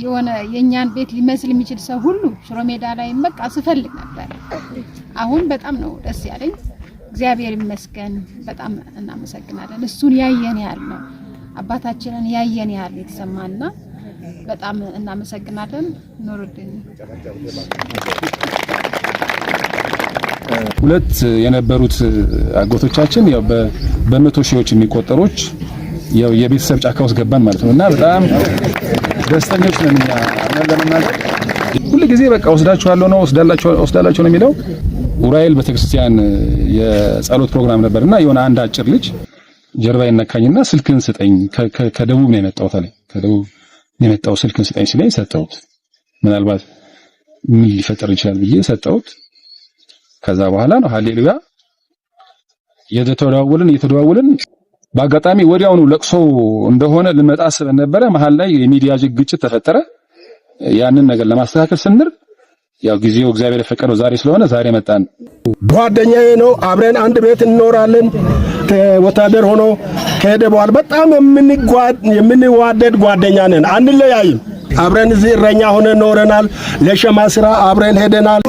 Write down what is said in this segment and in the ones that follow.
የሆነ የኛን ቤት ሊመስል የሚችል ሰው ሁሉ ሽሮ ሜዳ ላይ በቃ ስፈልግ ነበር። አሁን በጣም ነው ደስ ያለኝ። እግዚአብሔር ይመስገን። በጣም እናመሰግናለን። እሱን ያየን ያህል ነው አባታችንን ያየን ያህል የተሰማና በጣም እናመሰግናለን። ኑሩልኝ። ሁለት የነበሩት አጎቶቻችን ያው በመቶ ሺዎች የሚቆጠሩች ያው የቤተሰብ ጫካ ውስጥ ገባን ማለት ነውና በጣም ደስተኞች ነን። እኛ ለምናገር ሁሉ ጊዜ በቃ ወስዳችኋለሁ ነው ወስዳላችሁ ነው የሚለው። ኡራኤል ቤተክርስቲያን የጸሎት ፕሮግራም ነበርና የሆነ አንድ አጭር ልጅ ጀርባ ይነካኝና ስልክን ስጠኝ ከደቡብ ነው የመጣው ታዲያ ከደቡብ ነው የመጣው ስልክን ስጠኝ ሲለኝ ሰጠሁት። ምናልባት ምን ሊፈጠር ይችላል ብዬ ሰጠሁት። ከዛ በኋላ ነው ሃሌሉያ እየተደዋወልን በአጋጣሚ ወዲያውኑ ለቅሶ እንደሆነ ልንመጣ አስበን ነበረ። መሃል ላይ የሚዲያ ግጭት ተፈጠረ። ያንን ነገር ለማስተካከል ስንር ያው ጊዜው እግዚአብሔር የፈቀደው ዛሬ ስለሆነ ዛሬ መጣን። ጓደኛዬ ነው፣ አብረን አንድ ቤት እንኖራለን። ወታደር ሆኖ ከሄደ በኋላ በጣም የምንዋደድ ጓደኛ ነን፣ አንለያይም። አብረን እዚህ እረኛ ሆነን ኖረናል። ለሸማ ስራ አብረን ሄደናል።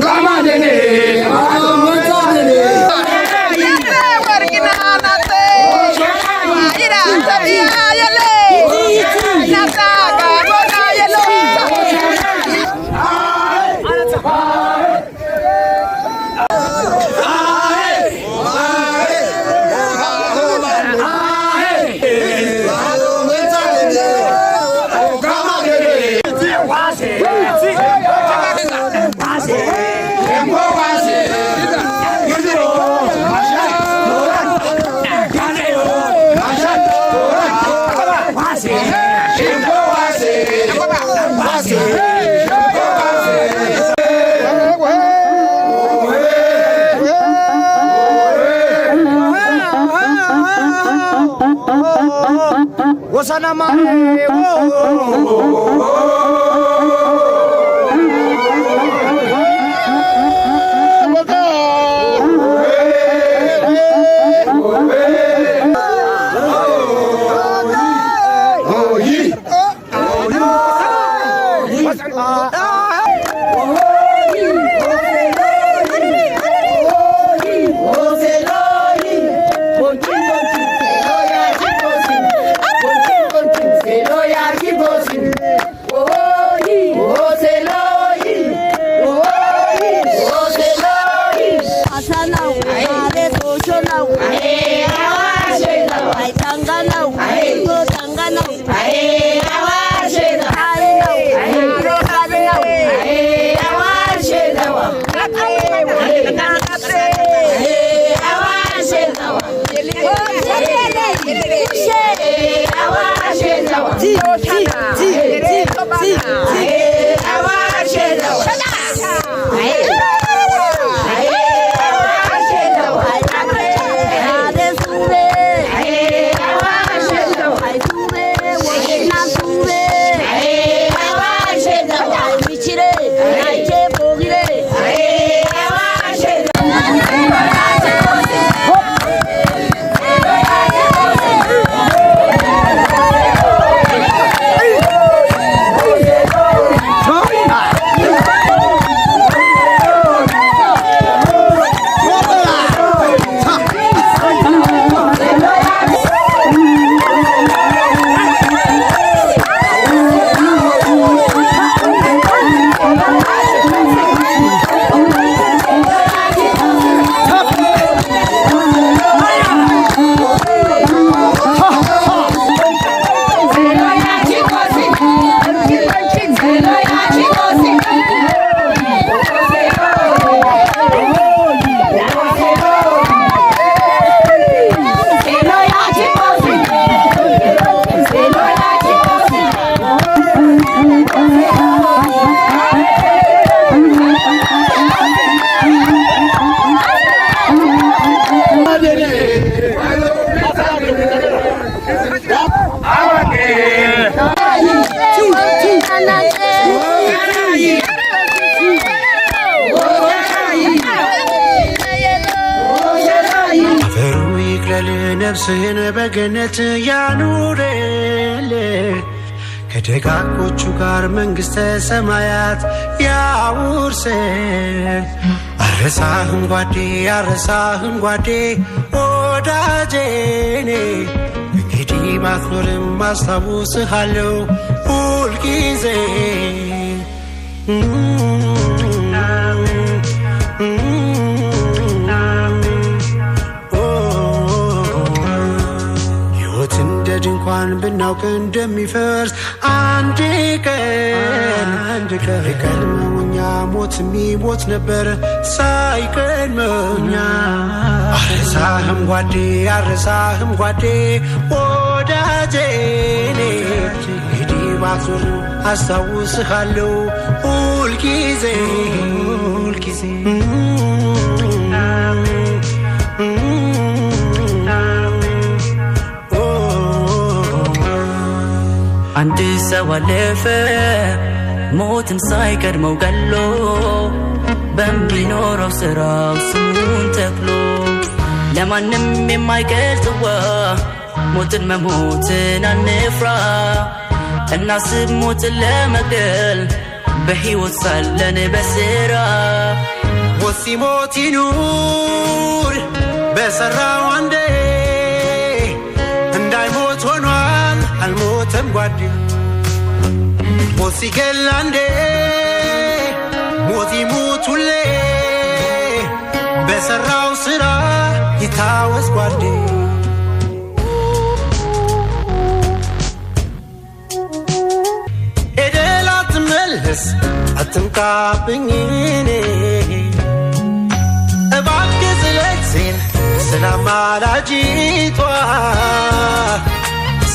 ነፍስህን በገነት ያኑርልህ ከደጋጎቹ ጋር መንግሥተ ሰማያት ያውርሰን። አረሳህም ጓዴ አረሳህም ጓዴ ወዳጄኔ እንግዲህ ባትኖርም አስታውስሃለሁ ሁልጊዜ ሕይወት እንደ ድንኳን ብናውቅ እንደሚፈርስ አንድ ቀን ቀድመውኛ ሞት የሚሞት ነበር ሳይቀድመውኛ አረሳህም ጓዴ አረሳህም ጓዴ ወዳጄኔ እንግዲህ ባትኖርም አስታውስሃለሁ ሁልጊዜ ሁልጊዜ አንድ ሰው አለፈ ሞትን ሳይቀድመው ገሎ በሚኖረው ስራው ስሙን ተክሎ ለማንም የማይገልጽዋ ሞትን መሞትን አንፍራ እናስብ ሞትን ለመግደል በሕይወት ሳለን በስራ ሞት ሲሞት ይኑር በሰራው አንዴ እንዳይሞት ሆኗል አልሞተም ጓዴ ሞት ሲገል አንዴ ሞት ይሙት ሁሌ በሰራው ስራ ይታወስ ጓዴ ሄደህ ላትመለስ አትምጣብኝ እኔ እባክህ ስለግዜን ሰላም አላጂቷ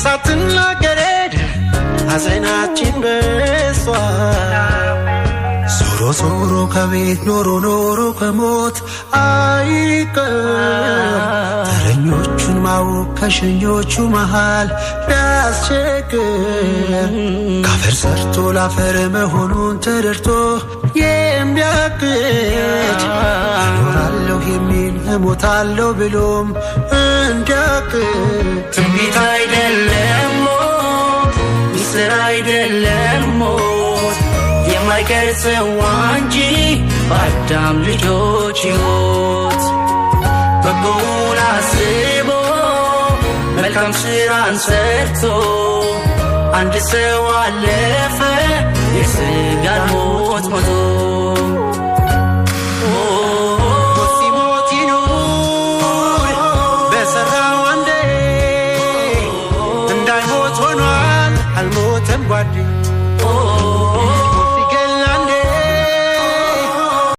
ሳትናገር ሄደህ ሐዘናችን በሷ ዞሮ ዞሮ ከቤት ኖሮ ኖሮ ከሞት አይቀር ተረኞቹን ማወቅ ከሸኞቹ መሃል ቢያስቸግር ካፈር ሰርቶ ላፈር መሆኑን ተረድቶ የሚያቅድ እኖራለሁ የሚል እሞታለሁ ብሎም እንዲያቅድ ትንቢት አይደለም ሚስጥር አይደለም ሞት የማይቀርጸው እንጂ በአዳም ልጆች ሕይወት በጎውን አስቦ መልካም ሥራን ሰርቶ አንድ ሰው አለፈ